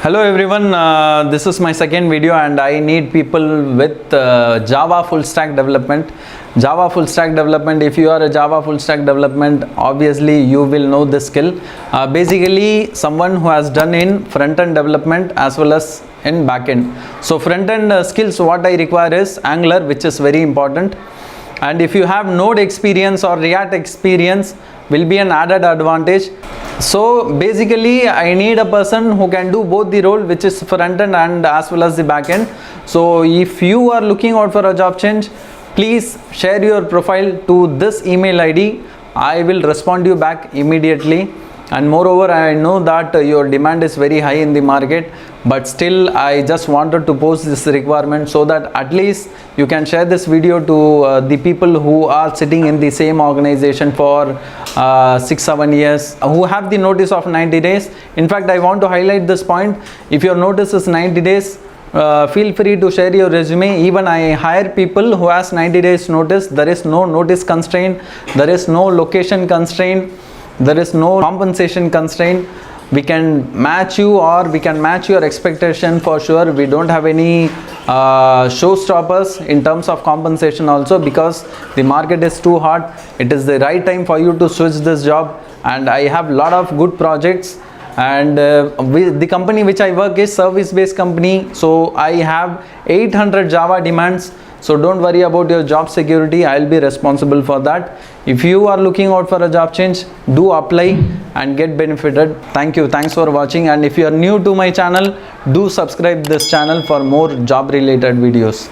Hello everyone, this is my second video and I need people with Java full stack development. Java full stack development, if you are a Java full stack development, obviously you will know this skill. Basically someone who has done in front-end development as well as in back-end. So front-end skills, what I require is Angular, which is very important. And if you have Node experience or React experience, will be an added advantage. So basically I need a person who can do both the role, which is front end and as well as the back end. So if you are looking out for a job change, please share your profile to this email ID. I will respond you back immediately. And moreover, I know that your demand is very high in the market, but still I just wanted to post this requirement so that at least you can share this video to the people who are sitting in the same organization for 6-7 years, who have the notice of 90 days. In fact, I want to highlight this point. If your notice is 90 days, feel free to share your resume. Even I hire people who has 90 days notice. There is no notice constraint, there is no location constraint, there is no compensation constraint. We can match you, or we can match your expectation for sure. We don't have any showstoppers in terms of compensation also, because the market is too hot. It is the right time for you to switch this job, and I have a lot of good projects. And the company which I work is service-based company, so I have 800 Java demands. So don't worry about your job security, I'll be responsible for that. If you are looking out for a job change, do apply and get benefited. Thank you, thanks for watching. And if you are new to my channel, do subscribe this channel for more job related videos.